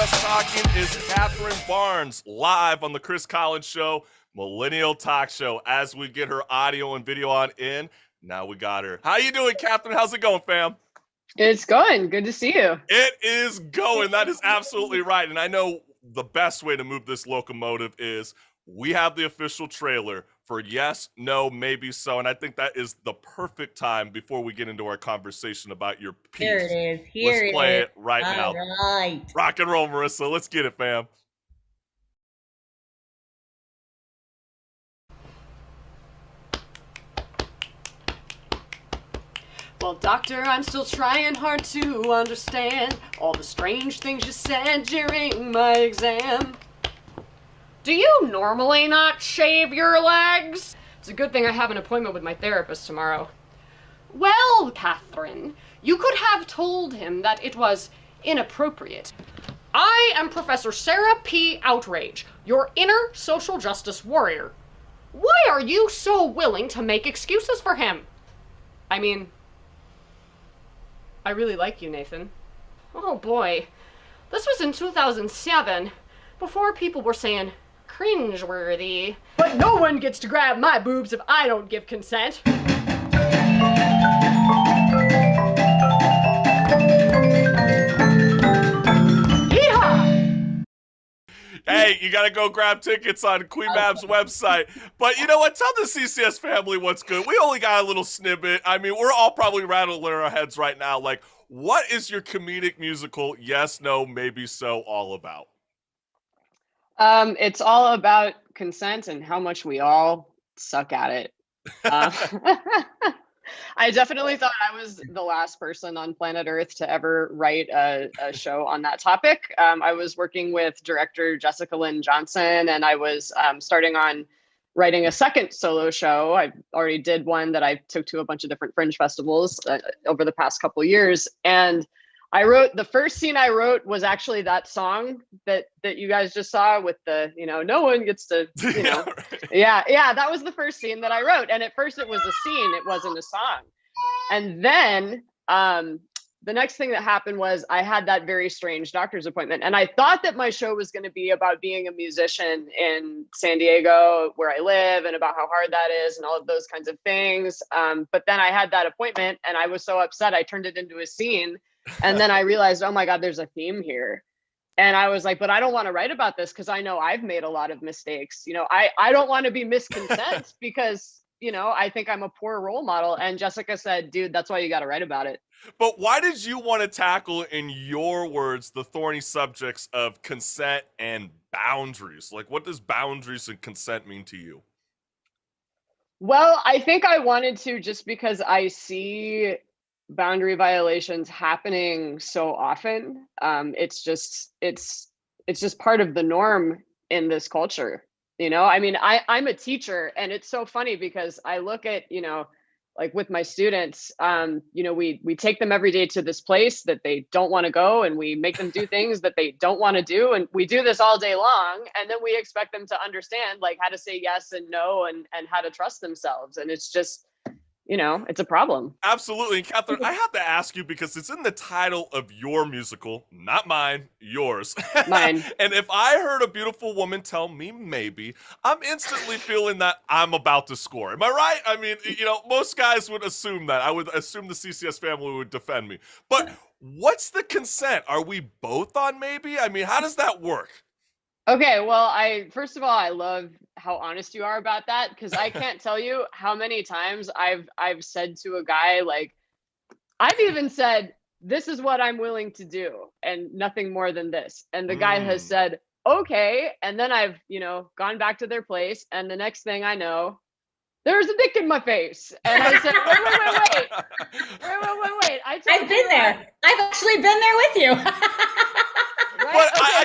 Just Talking is Catherine Barnes, live on the Chris Collins Show, Millennial Talk Show. As we get her audio and video on in, now we got her. How you doing, Catherine? How's it going, fam? It's going. Good to see you. It is going. That is absolutely right. And I know the best way to move this locomotive is we have the official trailer for Yes, No, Maybe So. And I think that is the perfect time before we get into our conversation about your piece. Here it is. Let's play it right now. All right. Rock and roll, Marissa. Let's get it, fam. Well, doctor, I'm still trying hard to understand all the strange things you said during my exam. Do you normally not shave your legs? It's a good thing I have an appointment with my therapist tomorrow. Well, Catherine, you could have told him that it was inappropriate. I am Professor Sarah P. Outrage, your inner social justice warrior. Why are you so willing to make excuses for him? I mean, I really like you, Nathan. Oh boy, this was in 2007, before people were saying cringeworthy. But no one gets to grab my boobs if I don't give consent. Hey, you got to go grab tickets on Queen Mab's website. But you know what? Tell the CCS family what's good. We only got a little snippet. I mean, we're all probably rattling our heads right now. Like, what is your comedic musical, Yes, No, Maybe So, all about? It's all about consent and how much we all suck at it. I definitely thought I was the last person on planet Earth to ever write a show on that topic. I was working with director Jessica Lynn Johnson, and I was starting on writing a second solo show. I already did one that I took to a bunch of different fringe festivals over the past couple of years. And I wrote, the first scene I wrote was actually that song that you guys just saw with the, no one gets to, yeah, that was the first scene that I wrote. And at first it was a scene, it wasn't a song. And then the next thing that happened was I had that very strange doctor's appointment. And I thought that my show was going to be about being a musician in San Diego, where I live, and about how hard that is and all of those kinds of things. But then I had that appointment and I was so upset, I turned it into a scene. And then I realized, oh my God, there's a theme here. And I was like, but I don't want to write about this because I know I've made a lot of mistakes. I don't want to be miscontent because, I think I'm a poor role model. And Jessica said, dude, that's why you got to write about it. But why did you want to tackle, in your words, the thorny subjects of consent and boundaries? Like, what does boundaries and consent mean to you? Well, I think I wanted to just because I see boundary violations happening so often. It's just part of the norm in this culture. I mean, I'm a teacher, and it's so funny because I look at, like with my students, we take them every day to this place that they don't want to go, and we make them do things that they don't want to do. And we do this all day long. And then we expect them to understand like how to say yes and no and how to trust themselves. And it's just, it's a problem. Absolutely. And Catherine, I have to ask you because it's in the title of your musical, not mine, yours. Mine. And if I heard a beautiful woman tell me maybe, I'm instantly feeling that I'm about to score. Am I right? I mean, most guys would assume that. I would assume the CCS family would defend me. But what's the consent? Are we both on maybe? I mean, how does that work? Okay, well, first of all, I love how honest you are about that, because I can't tell you how many times I've said to a guy, like, I've even said, this is what I'm willing to do and nothing more than this. And the guy has said, okay. And then I've, gone back to their place, and the next thing I know, there's a dick in my face. And I said, wait. I've been there. I've actually been there with you. Right? But okay,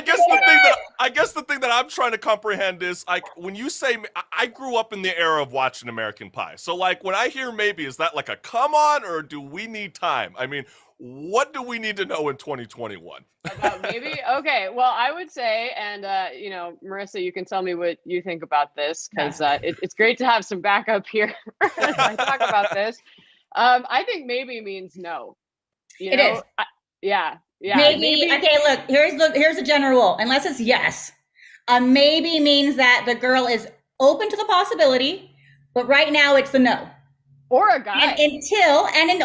I guess the thing that I'm trying to comprehend is, like, when you say, I grew up in the era of watching American Pie. So, like, when I hear maybe, is that like a come on, or do we need time? I mean, what do we need to know in 2021? About maybe? Okay, well, I would say, and, Marissa, you can tell me what you think about this, because it's great to have some backup here as I talk about this. I think maybe means no. It is. Yeah. Yeah, maybe. Okay, look, here's the general rule. Unless it's yes, a maybe means that the girl is open to the possibility, but right now it's the no. Or a guy.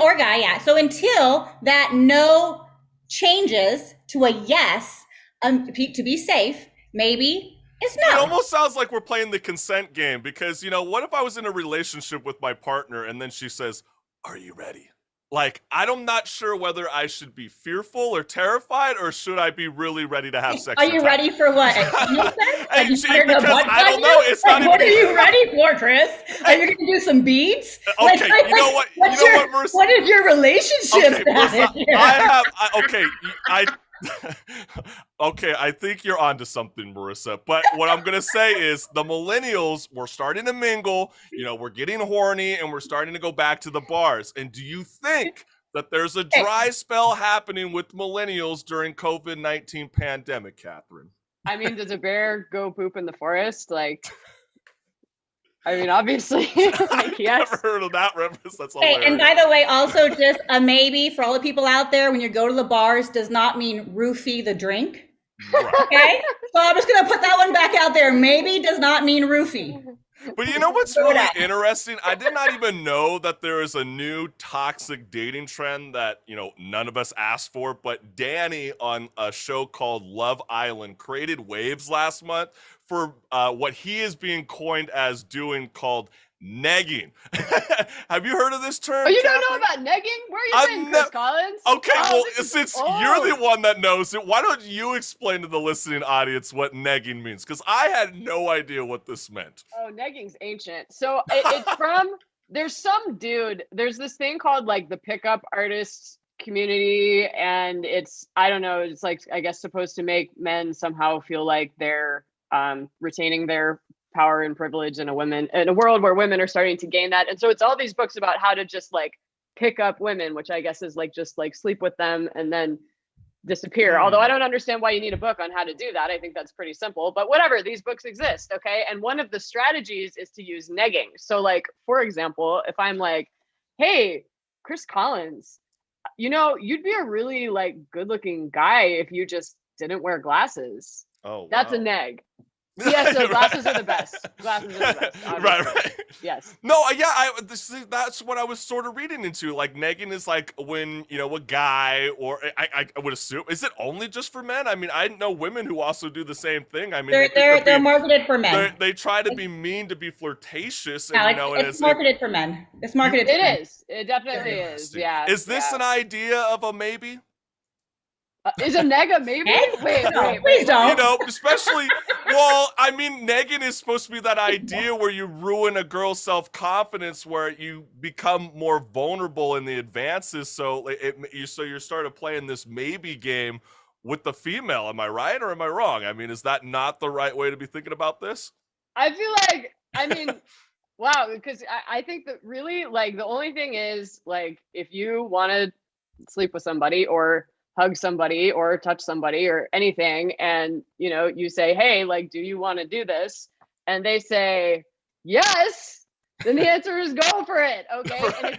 Or guy, yeah. So until that no changes to a yes, to be safe, maybe it's no. It almost sounds like we're playing the consent game because, what if I was in a relationship with my partner and then she says, "Are you ready?" Like, I'm not sure whether I should be fearful or terrified, or should I be really ready to have sex? Are you ready for what? Because I don't know. It's not what even. Are you ready for, Chris? Are you going to do some beads? Okay, you know what, Marissa? What is your relationship status? Okay, I think you're onto something, Marissa. But what I'm going to say is the millennials, we're starting to mingle, we're getting horny and we're starting to go back to the bars. And do you think that there's a dry spell happening with millennials during COVID-19 pandemic, Catherine? I mean, does a bear go poop in the forest? Obviously, yes. Never heard of that reference. That's hilarious. And by the way, also just a maybe for all the people out there, when you go to the bars, does not mean roofie the drink. Right. Okay? So I'm just going to put that one back out there. Maybe does not mean roofie. But you know what's really interesting? I did not even know that there is a new toxic dating trend that, none of us asked for. But Danny on a show called Love Island created waves last month for what he is being coined as doing called negging. Have you heard of this term? Oh, you don't Catherine? know about negging? Where are you been, Chris Collins? Okay, well, since you're the one that knows it, why don't you explain to the listening audience what negging means? Because I had no idea what this meant. Oh, negging's ancient. So it's from, there's this thing called the pickup artists community, and it's, I don't know, it's I guess supposed to make men somehow feel like they're retaining their power and privilege in a world where women are starting to gain that. And so it's all these books about how to just pick up women, which I guess is just sleep with them and then disappear. Although I don't understand why you need a book on how to do that. I think that's pretty simple, but whatever, these books exist. Okay. And one of the strategies is to use negging. So for example, if I'm hey, Chris Collins, you'd be a really good looking guy if you just didn't wear glasses. Oh, that's a neg. Yeah, so glasses are the best. Glasses are the best. Obviously. Right. Yes. No, yeah, that's what I was sort of reading into. Negging is when, a guy, or I would assume, is it only just for men? I mean, I know women who also do the same thing. I mean, they're marketed for men. They try to be mean, to be flirtatious. And, it's marketed for men. It's marketed for men. It is. It definitely is. Yeah. Is this an idea of a maybe? Is a neg a maybe? Wait, please don't. Especially, well, I mean, negging is supposed to be that idea where you ruin a girl's self-confidence, where you become more vulnerable in the advances. So you're starting playing this maybe game with the female. Am I right or am I wrong? I mean, is that not the right way to be thinking about this? I feel wow, because I think that really, the only thing is, if you want to sleep with somebody or hug somebody or touch somebody or anything, and you say, hey, do you want to do this, and they say yes, then the answer is go for it. Okay. Right. And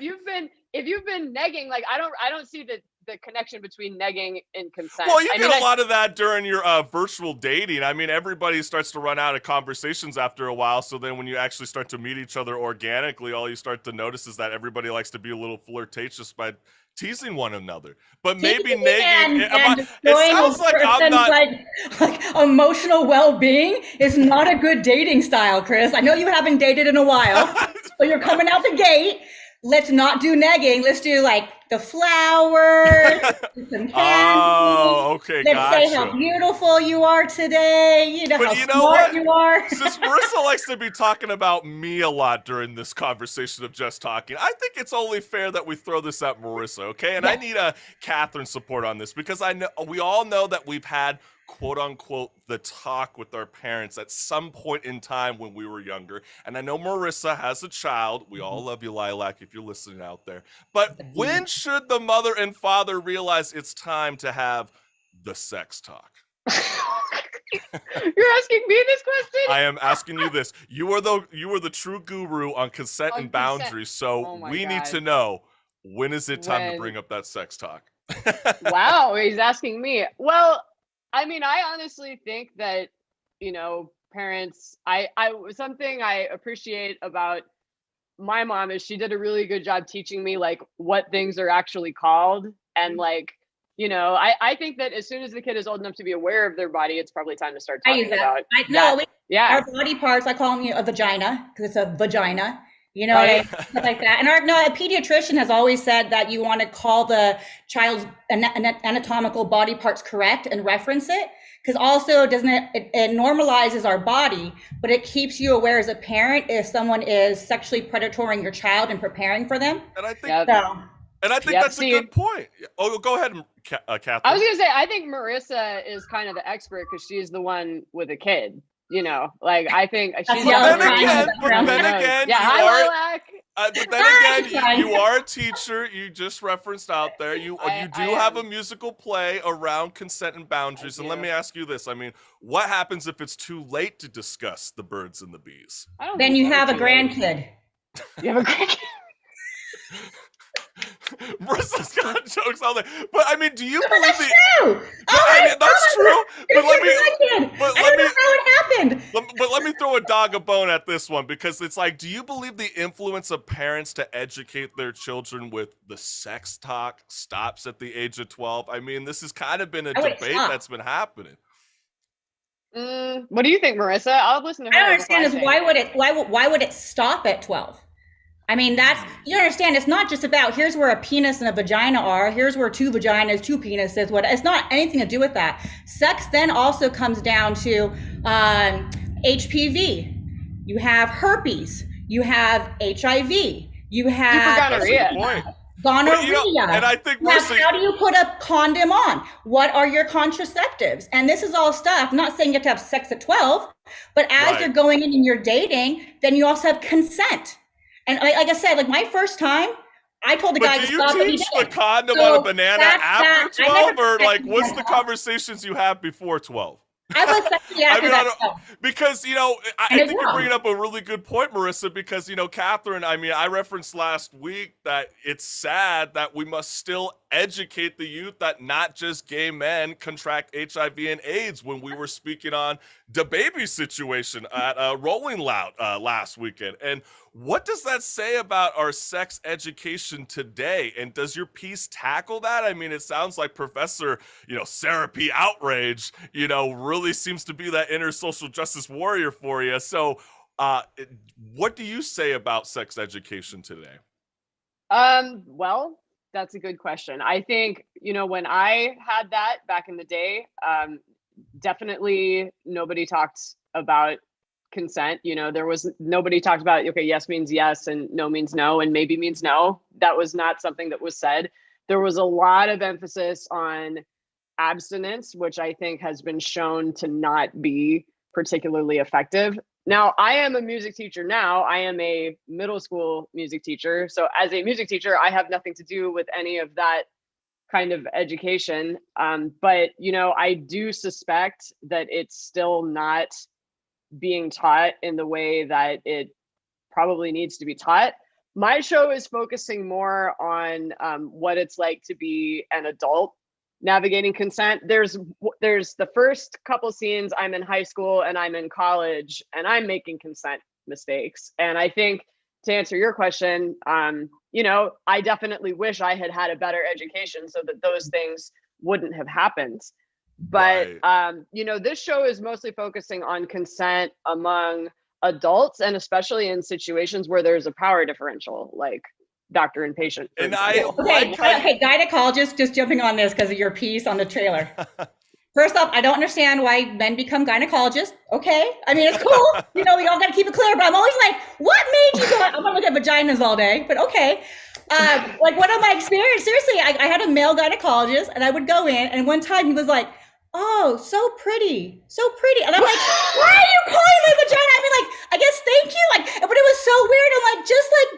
if you've been negging, I don't see the connection between negging and consent. Well, you get a lot of that during your virtual dating. I mean, everybody starts to run out of conversations after a while, so then when you actually start to meet each other organically, all you start to notice is that everybody likes to be a little flirtatious by teasing one another. But maybe negging, it sounds like I'm not emotional well-being is not a good dating style, Chris. I know you haven't dated in a while, so you're coming out the gate. Let's not do negging. Let's do the flowers, some candy. Oh, okay, Let's say how beautiful you are today. How smart you are. Since Marissa likes to be talking about me a lot during this conversation of just talking, I think it's only fair that we throw this at Marissa, okay? And I need a Catherine support on this, because I know we all know that we've had quote unquote the talk with our parents at some point in time when we were younger. And I know Marissa has a child. We all love you, Lilac, if you're listening out there. But when should the mother and father realize it's time to have the sex talk? You're asking me this question? I am asking you this. You are the true guru on consent and boundaries. So we need to know, when is it time to bring up that sex talk? Wow, he's asking me. Well, I mean, I honestly think that, parents, I something I appreciate about my mom is she did a really good job teaching me like what things are actually called. And like, I think that as soon as the kid is old enough to be aware of their body, it's probably time to start I use talking that. about No, yeah. our body parts, I call them a vagina because it's a vagina. You know Right. what I mean? Stuff like that. And a pediatrician has always said that you want to call the child's anatomical body parts correct and reference it. Because also it normalizes our body, but it keeps you aware as a parent if someone is sexually predatoring your child and preparing for them. And I think, Yep. that's a good point. Oh, go ahead, Catherine. I was gonna say, I think Marissa is kind of the expert because she's the one with a kid. Like I think she's But then again, yeah, but then again, you are a teacher. You just referenced out there. You do have a musical play around consent and boundaries. And let me ask you this: I mean, what happens if it's too late to discuss the birds and the bees? Then you have a grandkid. You have a grandkid. Marissa's got jokes all day, but I mean, do you believe that's true? that's true. But let me know how it happened. But let me throw a dog a bone at this one because it's like, do you believe the influence of parents to educate their children with the sex talk stops at the age of 12? I mean, this has kind of been a debate that's been happening. What do you think, Marissa? I'll listen to her. I don't understand is why would it stop at 12? I mean, you understand, it's not just about here's where a penis and a vagina are, here's where two vaginas, two penises, it's not anything to do with that. Sex then also comes down to HPV, you have herpes, you have HIV, you have gonorrhea. Gonorrhea. And I think how do you put a condom on? What are your contraceptives? And this is all stuff, I'm not saying you have to have sex at 12, but as you're going in and you're dating, then you also have consent. And like I said, like my first time, I told the guy to stop. Do you teach the condom on a banana after 12, or like what's the conversations you have before 12? I was after that. Because I think you're bringing up a really good point, Marissa. Because Catherine, I mean, I referenced last week that it's sad that we must still educate the youth that not just gay men contract HIV and AIDS. When we were speaking on the baby situation at Rolling Loud last weekend, and what does that say about our sex education today? And does your piece tackle that? I mean, it sounds like Professor, Sarah P. Outrage, really seems to be that inner social justice warrior for you. So what do you say about sex education today? Well, that's a good question. I think, when I had that back in the day, definitely nobody talked about consent. There was nobody talked about, okay, yes means yes and no means no and maybe means no. That was not something that was said. There was a lot of emphasis on abstinence, which I think has been shown to not be particularly effective. Now, I am a music teacher now. I am a middle school music teacher. So as a music teacher, I have nothing to do with any of that kind of education. But, I do suspect that it's still not being taught in the way that it probably needs to be taught. My show is focusing more on what it's like to be an adult navigating consent. There's the first couple scenes, I'm in high school and I'm in college and I'm making consent mistakes. And I think to answer your question, I definitely wish I had had a better education so that those things wouldn't have happened. But, this show is mostly focusing on consent among adults, and especially in situations where there's a power differential, like doctor and patient. And okay, gynecologist, just jumping on this because of your piece on the trailer. First off, I don't understand why men become gynecologists. Okay, I mean, it's cool. We all got to keep it clear, but I'm always like, what made you go? I'm gonna look at vaginas all day, but okay. Like one of my experiences, seriously, I had a male gynecologist and I would go in and one time he was like, oh, so pretty. And I'm like, why are you calling my vagina? I mean, like, I guess thank you. Like, but it was so weird. I'm like, just like,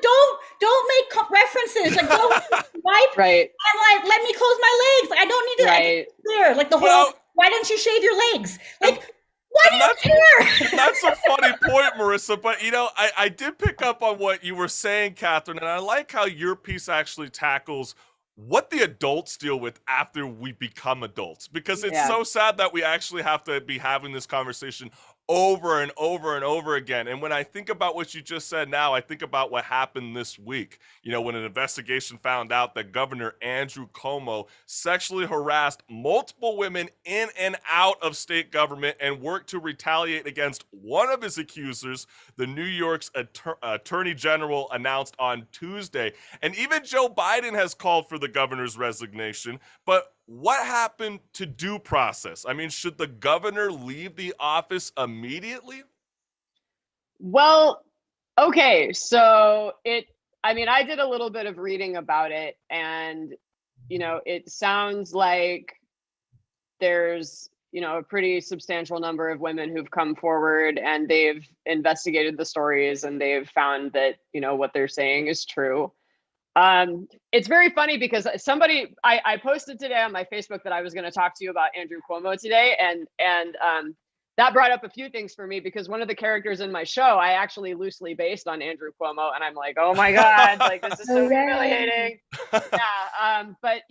don't make references. Like, don't wipe. Right. I'm like, let me close my legs. Like, I don't need to. Right. Clear. Like the whole, why don't you shave your legs? Like, why do you care? That's a funny point, Marissa. But, I did pick up on what you were saying, Catherine, and I like how your piece actually tackles what the adults deal with after we become adults, because it's so sad that we actually have to be having this conversation over and over and over again. And when I think about what you just said now, I think about what happened this week, when an investigation found out that Governor Andrew Cuomo sexually harassed multiple women in and out of state government and worked to retaliate against one of his accusers, the New York's Attorney General announced on Tuesday. And even Joe Biden has called for the governor's resignation. But what happened to due process? I mean, should the governor leave the office immediately? Well, okay. So I did a little bit of reading about it, and, it sounds like there's, a pretty substantial number of women who've come forward and they've investigated the stories and they've found that, what they're saying is true. It's very funny because I posted today on my Facebook that I was going to talk to you about Andrew Cuomo today. And that brought up a few things for me, because one of the characters in my show, I actually loosely based on Andrew Cuomo. And I'm like, oh my God, like, this is so humiliating. Yeah. But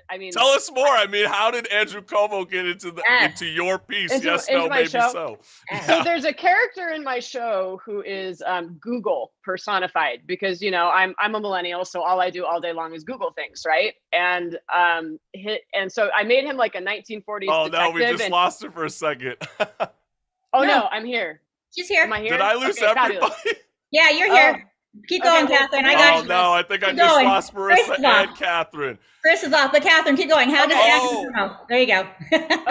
I mean, tell us more. I mean, how did Andrew Cuomo get into your piece? Yes, no, maybe so. So there's a character in my show who is Google personified, because I'm a millennial, so all I do all day long is Google things, right? And so I made him like a 1940s. Oh no, we just lost it for a second. No, I'm here. She's here. Am I here? Did I lose everybody? Fabulous. Yeah, you're here. Keep going, Catherine. I got you. Oh no, I think I just lost Marissa and Catherine. Chris is off, but Catherine, keep going. How does there you go.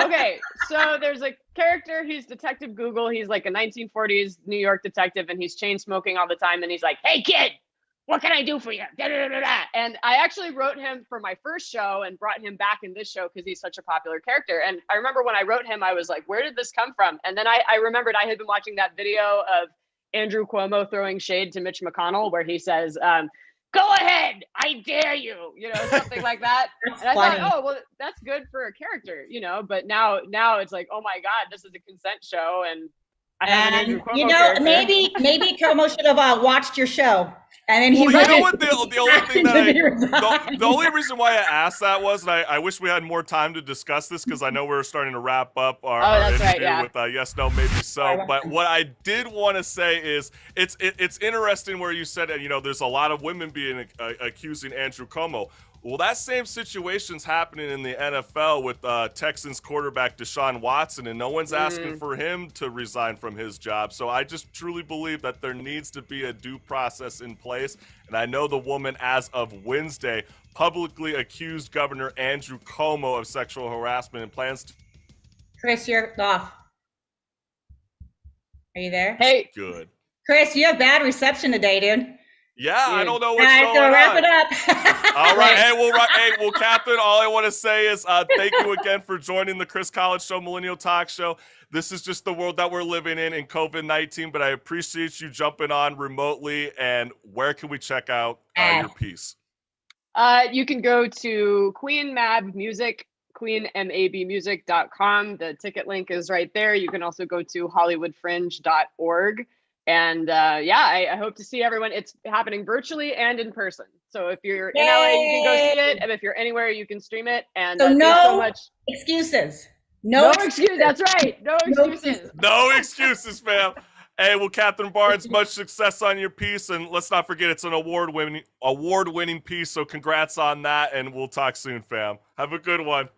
Okay, so there's a character. He's Detective Google. He's like a 1940s New York detective, and he's chain smoking all the time. And he's like, "Hey, kid, what can I do for you?" Da, da, da, da. And I actually wrote him for my first show and brought him back in this show because he's such a popular character. And I remember when I wrote him, I was like, "Where did this come from?" And then I remembered I had been watching that video of Andrew Cuomo throwing shade to Mitch McConnell, where he says, "Go ahead, I dare you," something like that. And I thought, oh, well, that's good for a character, but now it's like, oh my God, this is a consent show, and I have an Andrew Cuomo character. maybe Cuomo should have watched your show. And then the only thing that the only reason why I asked that was, and I wish we had more time to discuss this, because I know we're starting to wrap up our interview with yes, no, maybe so. But what I did want to say is it's interesting where you said that, there's a lot of women being accusing Andrew Cuomo. Well, that same situation's happening in the NFL with Texans quarterback Deshaun Watson, and no one's asking for him to resign from his job. So I just truly believe that there needs to be a due process in place. And I know the woman, as of Wednesday, publicly accused Governor Andrew Cuomo of sexual harassment and plans to. Chris, you're off. Are you there? Hey. Good. Chris, you have bad reception today, dude. Yeah, I don't know what's going on. So wrap it up. All right. Hey, Catherine, all I want to say is thank you again for joining the Chris College Show, Millennial Talk Show. This is just the world that we're living in COVID-19, but I appreciate you jumping on remotely. And where can we check out your piece? You can go to Queen Mab Music, queenmabmusic.com. The ticket link is right there. You can also go to hollywoodfringe.org. And I hope to see everyone. It's happening virtually and in person. So if you're in LA, you can go see it. And if you're anywhere, you can stream it. And so so much excuses. No excuses. That's right. No excuses. No excuses, fam. Hey, well, Catherine Barnes, much success on your piece. And let's not forget, it's an award-winning piece. So congrats on that. And we'll talk soon, fam. Have a good one.